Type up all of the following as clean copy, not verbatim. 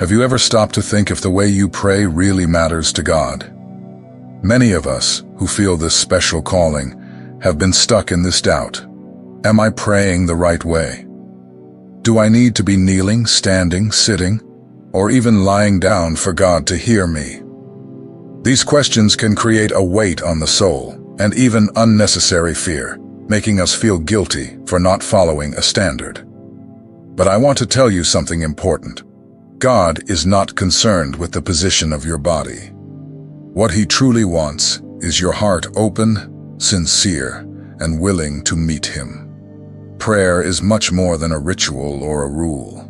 Have you ever stopped to think if the way you pray really matters to God? Many of us who feel this special calling have been stuck in this doubt. Am I praying the right way? Do I need to be kneeling, standing, sitting, or even lying down for God to hear me? These questions can create a weight on the soul and even unnecessary fear, making us feel guilty for not following a standard. But I want to tell you something important. God is not concerned with the position of your body. What He truly wants is your heart open, sincere, and willing to meet Him. Prayer is much more than a ritual or a rule.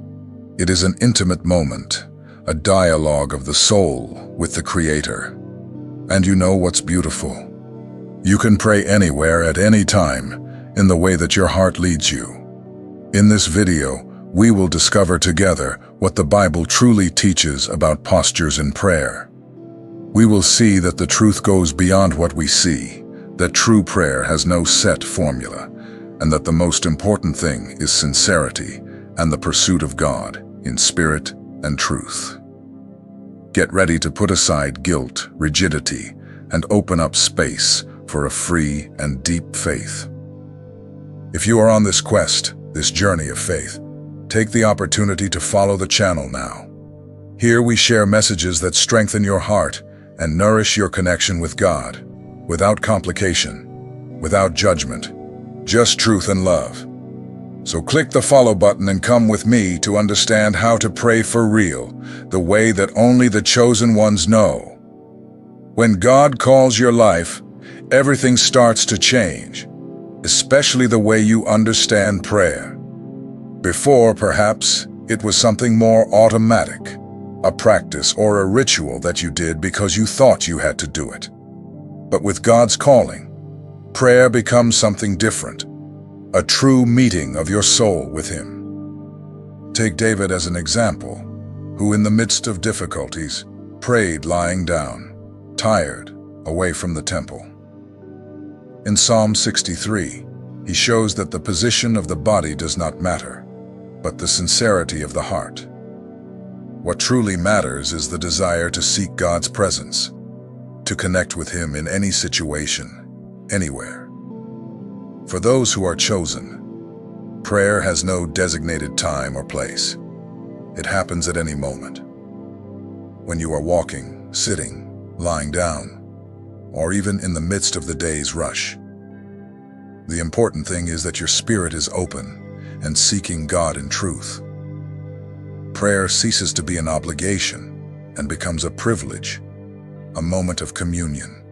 It is an intimate moment, a dialogue of the soul with the Creator. And you know what's beautiful? You can pray anywhere at any time, in the way that your heart leads you. In this video, we will discover together what the Bible truly teaches about postures in prayer. We will see that the truth goes beyond what we see, that true prayer has no set formula, and that the most important thing is sincerity and the pursuit of God in spirit and truth. Get ready to put aside guilt, rigidity, and open up space for a free and deep faith. If you are on this quest, this journey of faith, take the opportunity to follow the channel now. Here we share messages that strengthen your heart and nourish your connection with God, without complication, without judgment, just truth and love. So click the follow button and come with me to understand how to pray for real, the way that only the chosen ones know. When God calls your life, everything starts to change, especially the way you understand prayer. Before, perhaps, it was something more automatic, a practice or a ritual that you did because you thought you had to do it. But with God's calling, prayer becomes something different, a true meeting of your soul with Him. Take David as an example, who in the midst of difficulties prayed lying down, tired, away from the temple. In Psalm 63, he shows that the position of the body does not matter, but the sincerity of the heart. What truly matters is the desire to seek God's presence, to connect with Him in any situation, anywhere. For those who are chosen, prayer has no designated time or place. It happens at any moment. When you are walking, sitting, lying down, or even in the midst of the day's rush. The important thing is that your spirit is open and seeking God in truth. Prayer ceases to be an obligation and becomes a privilege, a moment of communion.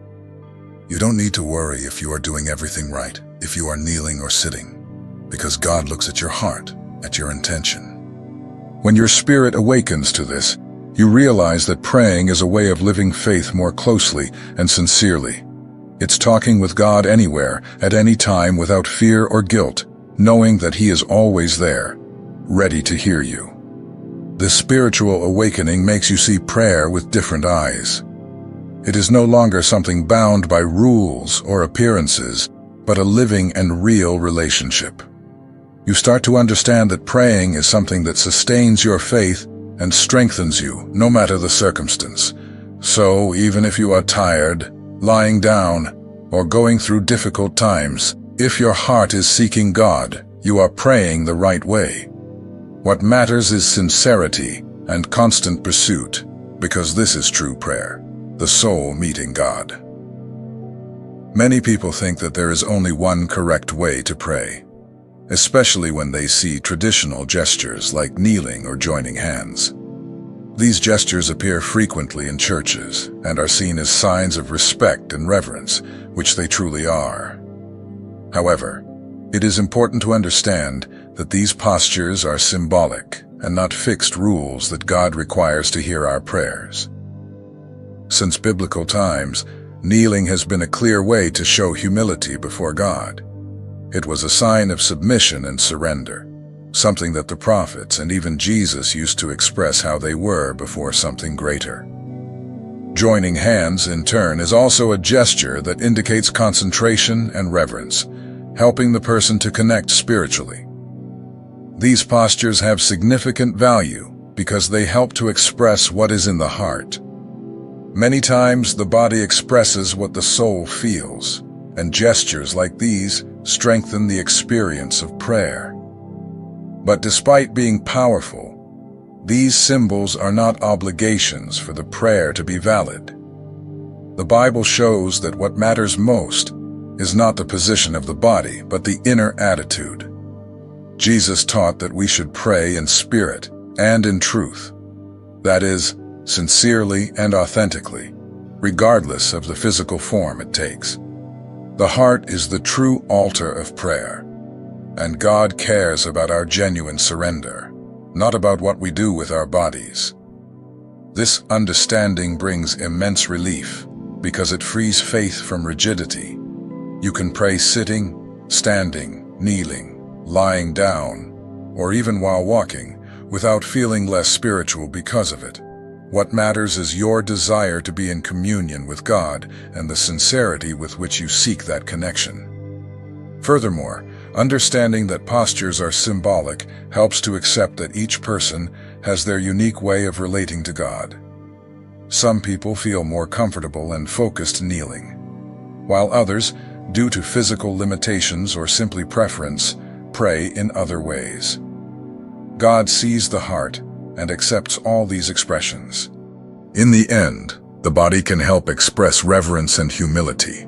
You don't need to worry if you are doing everything right, if you are kneeling or sitting, because God looks at your heart, at your intention. When your spirit awakens to this, you realize that praying is a way of living faith more closely and sincerely. It's talking with God anywhere, at any time, without fear or guilt, knowing that He is always there, ready to hear you. This spiritual awakening makes you see prayer with different eyes. It is no longer something bound by rules or appearances, but a living and real relationship. You start to understand that praying is something that sustains your faith and strengthens you, no matter the circumstance. So, even if you are tired, lying down, or going through difficult times, if your heart is seeking God, you are praying the right way. What matters is sincerity and constant pursuit, because this is true prayer, the soul meeting God. Many people think that there is only one correct way to pray, especially when they see traditional gestures like kneeling or joining hands. These gestures appear frequently in churches and are seen as signs of respect and reverence, which they truly are. However, it is important to understand that these postures are symbolic and not fixed rules that God requires to hear our prayers. Since biblical times, kneeling has been a clear way to show humility before God. It was a sign of submission and surrender, something that the prophets and even Jesus used to express how they were before something greater. Joining hands, in turn, is also a gesture that indicates concentration and reverence, helping the person to connect spiritually. These postures have significant value because they help to express what is in the heart. Many times the body expresses what the soul feels, and gestures like these strengthen the experience of prayer. But despite being powerful, these symbols are not obligations for the prayer to be valid. The Bible shows that what matters most is not the position of the body, but the inner attitude. Jesus taught that we should pray in spirit and in truth, that is, sincerely and authentically, regardless of the physical form it takes. The heart is the true altar of prayer, and God cares about our genuine surrender, not about what we do with our bodies. This understanding brings immense relief because it frees faith from rigidity. You can pray sitting, standing, kneeling, lying down, or even while walking, without feeling less spiritual because of it. What matters is your desire to be in communion with God and the sincerity with which you seek that connection. Furthermore, understanding that postures are symbolic helps to accept that each person has their unique way of relating to God. Some people feel more comfortable and focused kneeling, while others, due to physical limitations or simply preference, pray in other ways. God sees the heart and accepts all these expressions. In the end, the body can help express reverence and humility,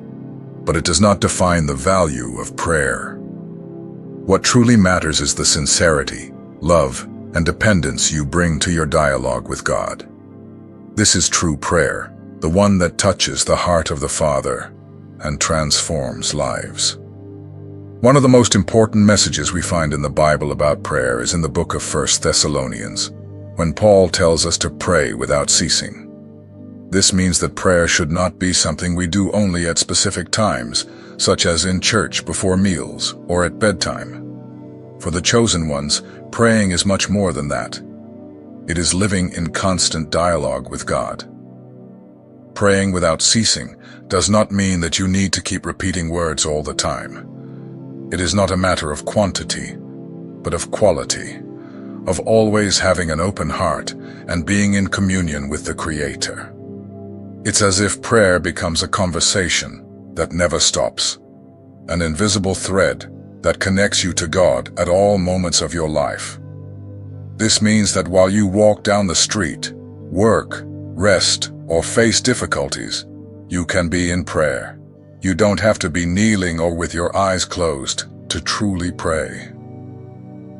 but it does not define the value of prayer. What truly matters is the sincerity, love, and dependence you bring to your dialogue with God. This is true prayer, the one that touches the heart of the Father and transforms lives. One of the most important messages we find in the Bible about prayer is in the book of 1 Thessalonians, when Paul tells us to pray without ceasing. This means that prayer should not be something we do only at specific times, such as in church before meals or at bedtime. For the chosen ones, praying is much more than that. It is living in constant dialogue with God. Praying without ceasing does not mean that you need to keep repeating words all the time. It is not a matter of quantity, but of quality, of always having an open heart and being in communion with the Creator. It's as if prayer becomes a conversation that never stops, an invisible thread that connects you to God at all moments of your life. This means that while you walk down the street, work, rest, or face difficulties, you can be in prayer. You don't have to be kneeling or with your eyes closed to truly pray.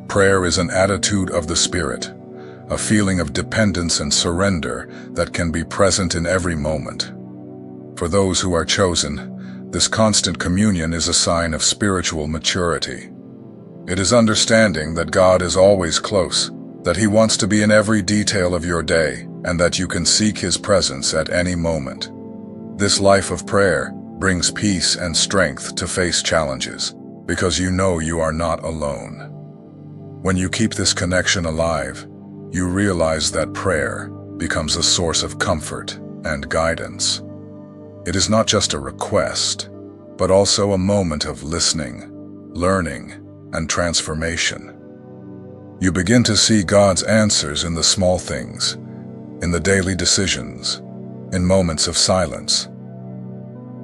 Prayer is an attitude of the Spirit, a feeling of dependence and surrender that can be present in every moment. For those who are chosen, this constant communion is a sign of spiritual maturity. It is understanding that God is always close, that He wants to be in every detail of your day, and that you can seek His presence at any moment. This life of prayer brings peace and strength to face challenges, because you know you are not alone. When you keep this connection alive, you realize that prayer becomes a source of comfort and guidance. It is not just a request, but also a moment of listening, learning, and transformation. You begin to see God's answers in the small things, in the daily decisions, in moments of silence.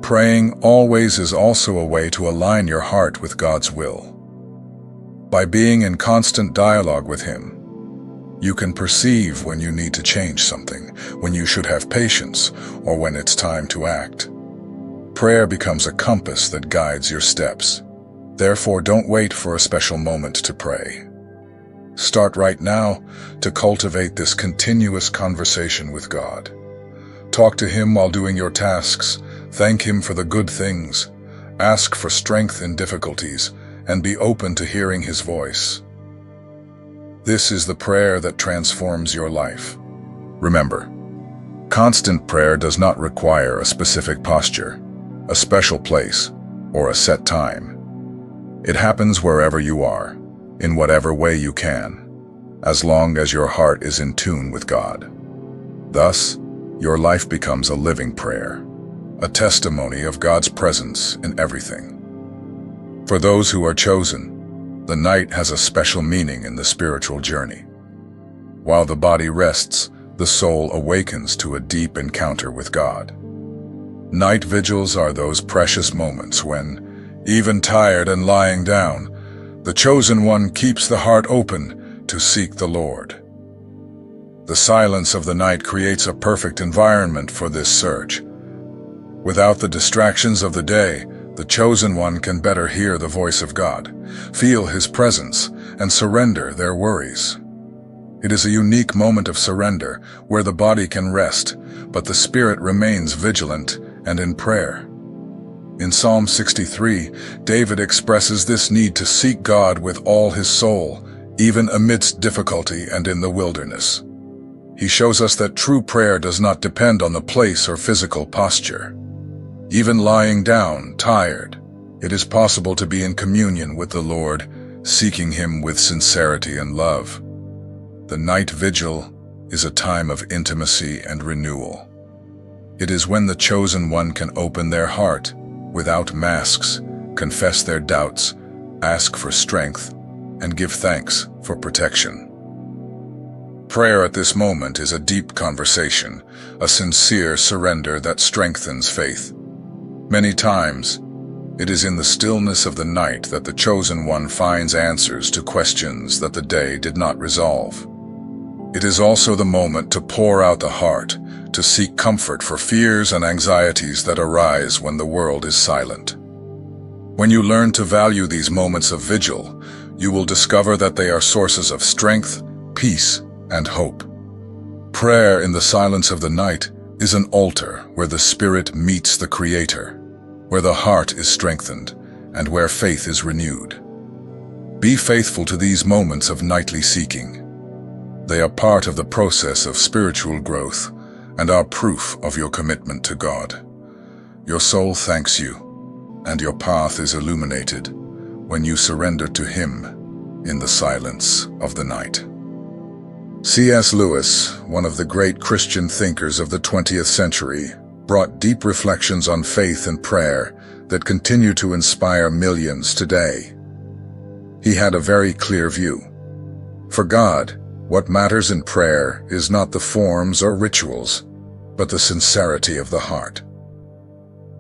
Praying always is also a way to align your heart with God's will. By being in constant dialogue with Him, you can perceive when you need to change something, when you should have patience, or when it's time to act. Prayer becomes a compass that guides your steps. Therefore, don't wait for a special moment to pray. Start right now to cultivate this continuous conversation with God. Talk to Him while doing your tasks, thank Him for the good things, ask for strength in difficulties, and be open to hearing His voice. This is the prayer that transforms your life. Remember, constant prayer does not require a specific posture, a special place, or a set time. It happens wherever you are, in whatever way you can, as long as your heart is in tune with God. Thus, your life becomes a living prayer, a testimony of God's presence in everything. For those who are chosen, the night has a special meaning in the spiritual journey. While the body rests, the soul awakens to a deep encounter with God. Night vigils are those precious moments when, even tired and lying down, the chosen one keeps the heart open to seek the Lord. The silence of the night creates a perfect environment for this search. Without the distractions of the day, the chosen one can better hear the voice of God, feel His presence, and surrender their worries. It is a unique moment of surrender where the body can rest, but the spirit remains vigilant and in prayer. In Psalm 63, David expresses this need to seek God with all his soul, even amidst difficulty and in the wilderness. He shows us that true prayer does not depend on the place or physical posture. Even lying down, tired, it is possible to be in communion with the Lord, seeking Him with sincerity and love. The night vigil is a time of intimacy and renewal. It is when the chosen one can open their heart, without masks, confess their doubts, ask for strength, and give thanks for protection. Prayer at this moment is a deep conversation, a sincere surrender that strengthens faith. Many times, it is in the stillness of the night that the chosen one finds answers to questions that the day did not resolve. It is also the moment to pour out the heart, to seek comfort for fears and anxieties that arise when the world is silent. When you learn to value these moments of vigil, you will discover that they are sources of strength, peace, and hope. Prayer in the silence of the night is an altar where the spirit meets the Creator, where the heart is strengthened, and where faith is renewed. Be faithful to these moments of nightly seeking. They are part of the process of spiritual growth and are proof of your commitment to God. Your soul thanks you, and your path is illuminated when you surrender to Him in the silence of the night. C.S. Lewis, one of the great Christian thinkers of the 20th century, brought deep reflections on faith and prayer that continue to inspire millions today. He had a very clear view. For God, what matters in prayer is not the forms or rituals, but the sincerity of the heart.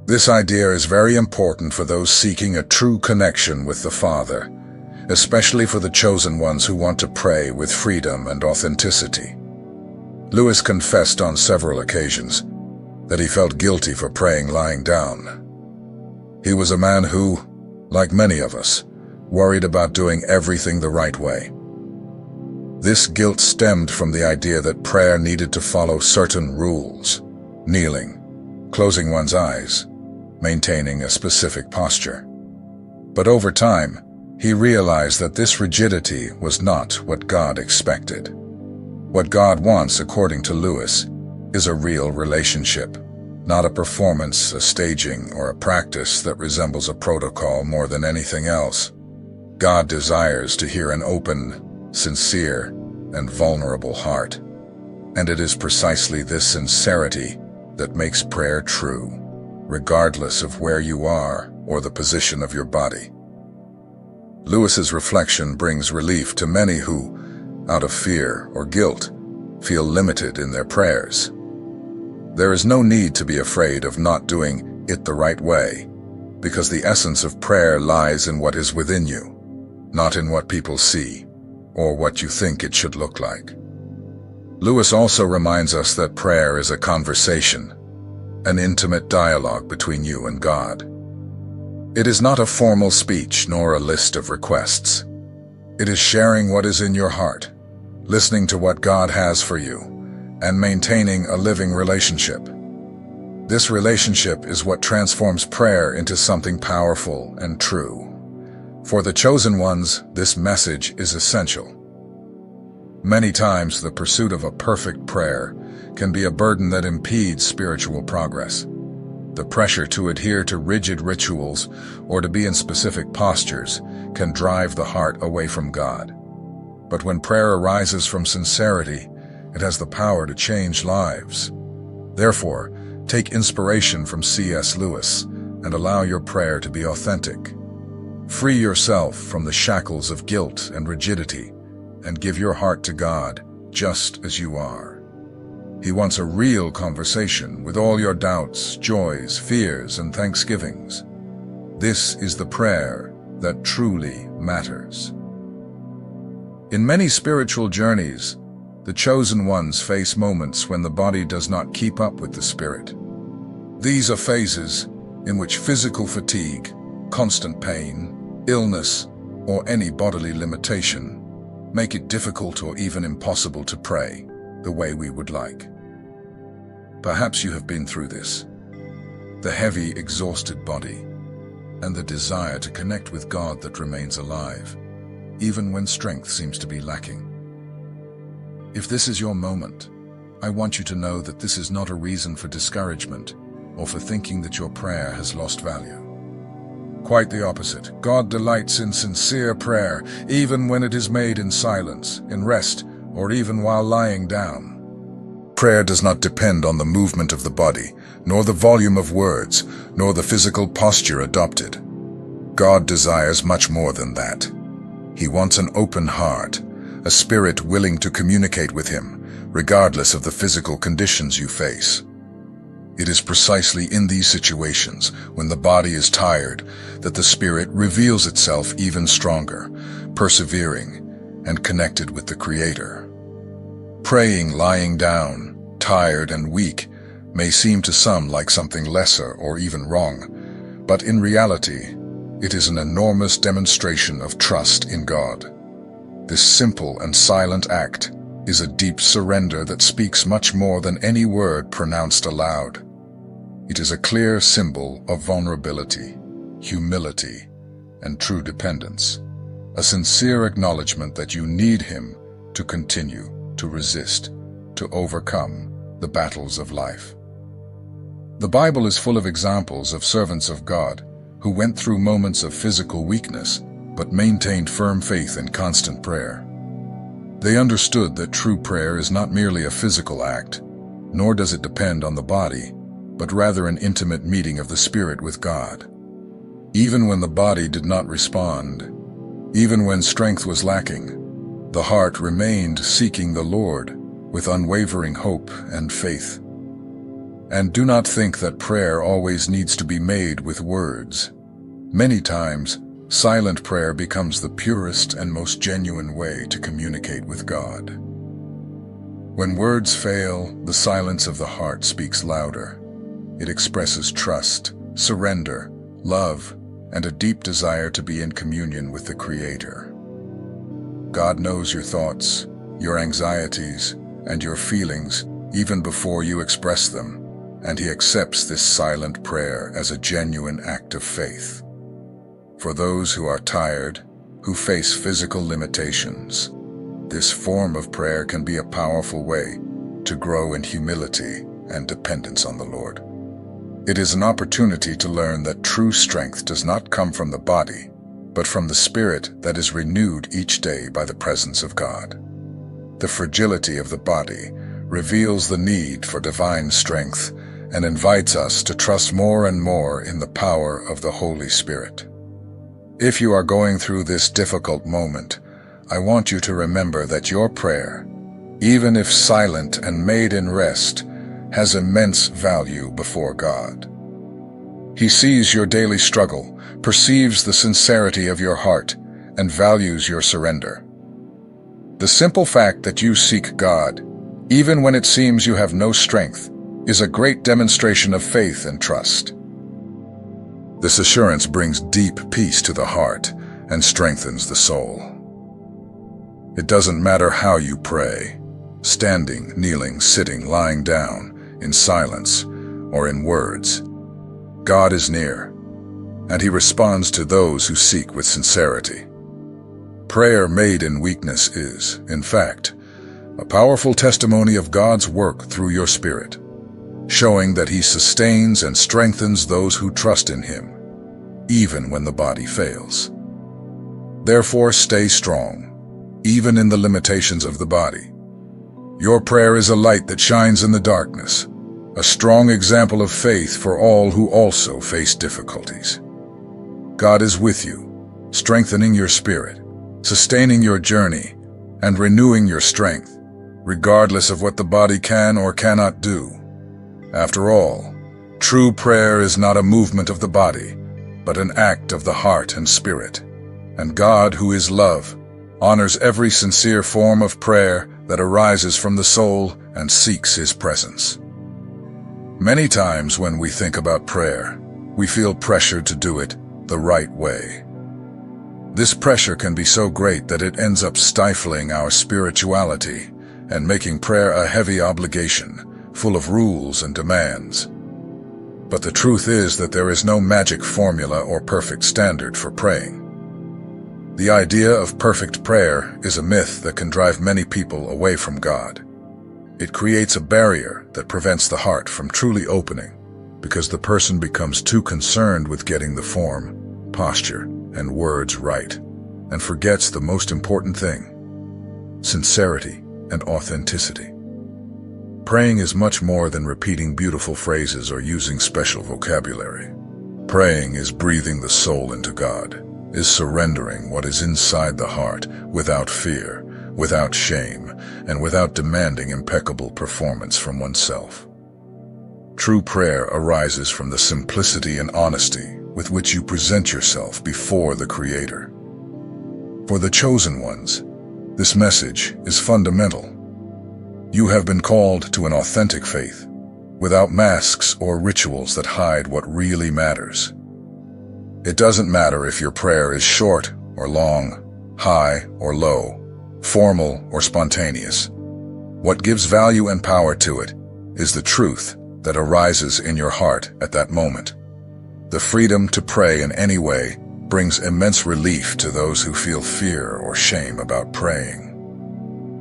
This idea is very important for those seeking a true connection with the Father, especially for the chosen ones who want to pray with freedom and authenticity. Lewis confessed on several occasions that he felt guilty for praying lying down. He was a man who, like many of us, worried about doing everything the right way. This guilt stemmed from the idea that prayer needed to follow certain rules: kneeling, closing one's eyes, maintaining a specific posture. But over time, he realized that this rigidity was not what God expected. What God wants, according to Lewis, is a real relationship, not a performance, a staging, or a practice that resembles a protocol more than anything else. God desires to hear an open, sincere, and vulnerable heart. And it is precisely this sincerity that makes prayer true, regardless of where you are or the position of your body. Lewis's reflection brings relief to many who, out of fear or guilt, feel limited in their prayers. There is no need to be afraid of not doing it the right way, because the essence of prayer lies in what is within you, not in what people see or what you think it should look like. Lewis also reminds us that prayer is a conversation, an intimate dialogue between you and God. It is not a formal speech nor a list of requests. It is sharing what is in your heart, listening to what God has for you, and maintaining a living relationship. This relationship is what transforms prayer into something powerful and true. For the chosen ones, this message is essential. Many times, the pursuit of a perfect prayer can be a burden that impedes spiritual progress. The pressure to adhere to rigid rituals or to be in specific postures can drive the heart away from God. But when prayer arises from sincerity, it has the power to change lives. Therefore, take inspiration from C.S. Lewis and allow your prayer to be authentic. Free yourself from the shackles of guilt and rigidity and give your heart to God, just as you are. He wants a real conversation with all your doubts, joys, fears, and thanksgivings. This is the prayer that truly matters. In many spiritual journeys, the chosen ones face moments when the body does not keep up with the spirit. These are phases in which physical fatigue, constant pain, illness, or any bodily limitation make it difficult or even impossible to pray the way we would like. Perhaps you have been through this. The heavy, exhausted body, and the desire to connect with God that remains alive, even when strength seems to be lacking. If this is your moment, I want you to know that this is not a reason for discouragement or for thinking that your prayer has lost value. Quite the opposite. God delights in sincere prayer, even when it is made in silence, in rest, or even while lying down. Prayer does not depend on the movement of the body, nor the volume of words, nor the physical posture adopted. God desires much more than that. He wants an open heart, a spirit willing to communicate with Him, regardless of the physical conditions you face. It is precisely in these situations, when the body is tired, that the spirit reveals itself even stronger, persevering, and connected with the Creator. Praying lying down, tired and weak, may seem to some like something lesser or even wrong, but in reality, it is an enormous demonstration of trust in God. This simple and silent act is a deep surrender that speaks much more than any word pronounced aloud. It is a clear symbol of vulnerability, humility, and true dependence, a sincere acknowledgement that you need Him to continue, to resist, to overcome the battles of life. The Bible is full of examples of servants of God who went through moments of physical weakness but maintained firm faith and constant prayer. They understood that true prayer is not merely a physical act, nor does it depend on the body, but rather an intimate meeting of the Spirit with God. Even when the body did not respond, even when strength was lacking, the heart remained seeking the Lord with unwavering hope and faith. And do not think that prayer always needs to be made with words. Many times, silent prayer becomes the purest and most genuine way to communicate with God. When words fail, the silence of the heart speaks louder. It expresses trust, surrender, love, and a deep desire to be in communion with the Creator. God knows your thoughts, your anxieties, and your feelings even before you express them, and He accepts this silent prayer as a genuine act of faith. For those who are tired, who face physical limitations, this form of prayer can be a powerful way to grow in humility and dependence on the Lord. It is an opportunity to learn that true strength does not come from the body, but from the spirit that is renewed each day by the presence of God. The fragility of the body reveals the need for divine strength and invites us to trust more and more in the power of the Holy Spirit. If you are going through this difficult moment, I want you to remember that your prayer, even if silent and made in rest, has immense value before God. He sees your daily struggle, perceives the sincerity of your heart, and values your surrender. The simple fact that you seek God, even when it seems you have no strength, is a great demonstration of faith and trust. This assurance brings deep peace to the heart and strengthens the soul. It doesn't matter how you pray, standing, kneeling, sitting, lying down, in silence, or in words. God is near, and He responds to those who seek with sincerity. Prayer made in weakness is, in fact, a powerful testimony of God's work through your spirit, showing that He sustains and strengthens those who trust in Him, even when the body fails. Therefore, stay strong, even in the limitations of the body. Your prayer is a light that shines in the darkness, a strong example of faith for all who also face difficulties. God is with you, strengthening your spirit, sustaining your journey, and renewing your strength. regardless of what the body can or cannot do. After all, true prayer is not a movement of the body, but an act of the heart and spirit. And God, who is love, honors every sincere form of prayer that arises from the soul and seeks His presence. Many times when we think about prayer, we feel pressured to do it the right way. This pressure can be so great that it ends up stifling our spirituality and making prayer a heavy obligation, full of rules and demands. But the truth is that there is no magic formula or perfect standard for praying. The idea of perfect prayer is a myth that can drive many people away from God. It creates a barrier that prevents the heart from truly opening because the person becomes too concerned with getting the form, posture, and words right, and forgets the most important thing: sincerity and authenticity. Praying is much more than repeating beautiful phrases or using special vocabulary. Praying is breathing the soul into God, is surrendering what is inside the heart without fear, without shame, and without demanding impeccable performance from oneself. True prayer arises from the simplicity and honesty with which you present yourself before the Creator. For the chosen ones, this message is fundamental. You have been called to an authentic faith, without masks or rituals that hide what really matters. It doesn't matter if your prayer is short or long, high or low, formal or spontaneous. What gives value and power to it is the truth that arises in your heart at that moment. The freedom to pray in any way brings immense relief to those who feel fear or shame about praying.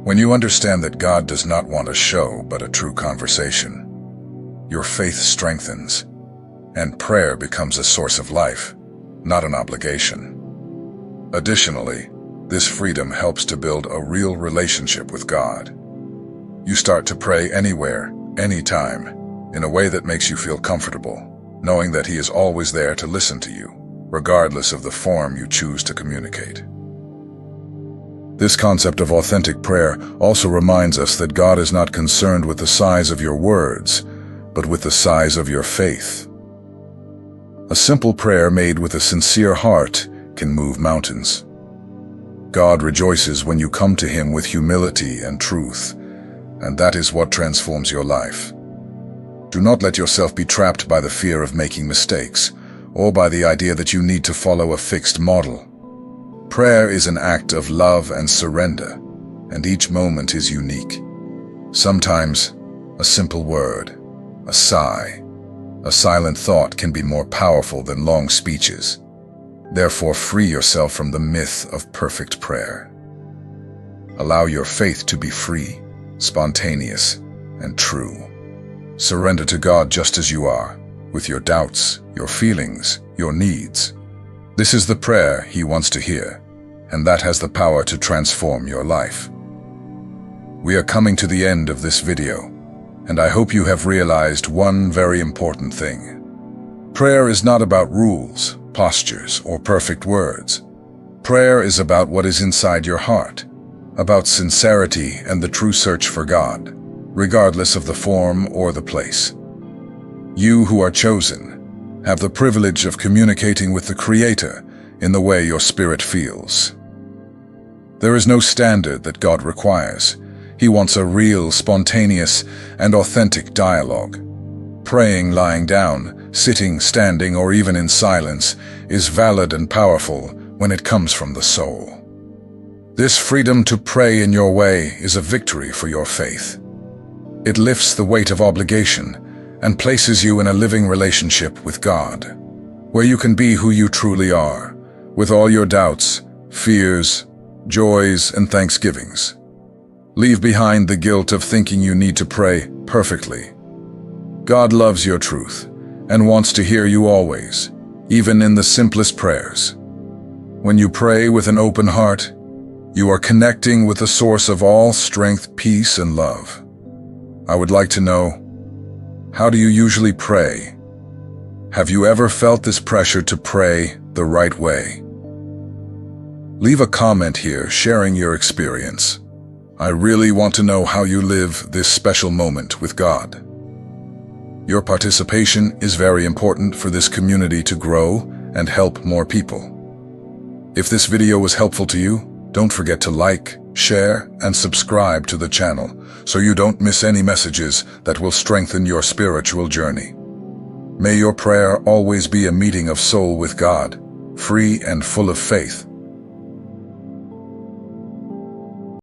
When you understand that God does not want a show but a true conversation, your faith strengthens, and prayer becomes a source of life, not an obligation. Additionally, this freedom helps to build a real relationship with God. You start to pray anywhere, anytime, in a way that makes you feel comfortable, knowing that He is always there to listen to you, regardless of the form you choose to communicate. This concept of authentic prayer also reminds us that God is not concerned with the size of your words, but with the size of your faith. A simple prayer made with a sincere heart can move mountains. God rejoices when you come to Him with humility and truth, and that is what transforms your life. Do not let yourself be trapped by the fear of making mistakes, or by the idea that you need to follow a fixed model. Prayer is an act of love and surrender, and each moment is unique. Sometimes, a simple word, a sigh, a silent thought can be more powerful than long speeches. Therefore, free yourself from the myth of perfect prayer. Allow your faith to be free, spontaneous, and true. Surrender to God just as you are, with your doubts, your feelings, your needs. This is the prayer He wants to hear, and that has the power to transform your life. We are coming to the end of this video, and I hope you have realized one very important thing. Prayer is not about rules, postures, or perfect words. Prayer is about what is inside your heart, about sincerity and the true search for God, regardless of the form or the place. You who are chosen have the privilege of communicating with the Creator in the way your spirit feels. There is no standard that God requires. He wants a real, spontaneous, and authentic dialogue. Praying lying down, sitting, standing, or even in silence is valid and powerful when it comes from the soul. This freedom to pray in your way is a victory for your faith. It lifts the weight of obligation and places you in a living relationship with God, where you can be who you truly are, with all your doubts, fears, joys, and thanksgivings. Leave behind the guilt of thinking you need to pray perfectly. God loves your truth and wants to hear you always, even in the simplest prayers. When you pray with an open heart, you are connecting with the source of all strength, peace, and love. I would like to know, how do you usually pray? Have you ever felt this pressure to pray the right way? Leave a comment here sharing your experience. I really want to know how you live this special moment with God. Your participation is very important for this community to grow and help more people. If this video was helpful to you, don't forget to like, share, and subscribe to the channel so you don't miss any messages that will strengthen your spiritual journey. May your prayer always be a meeting of soul with God, free and full of faith.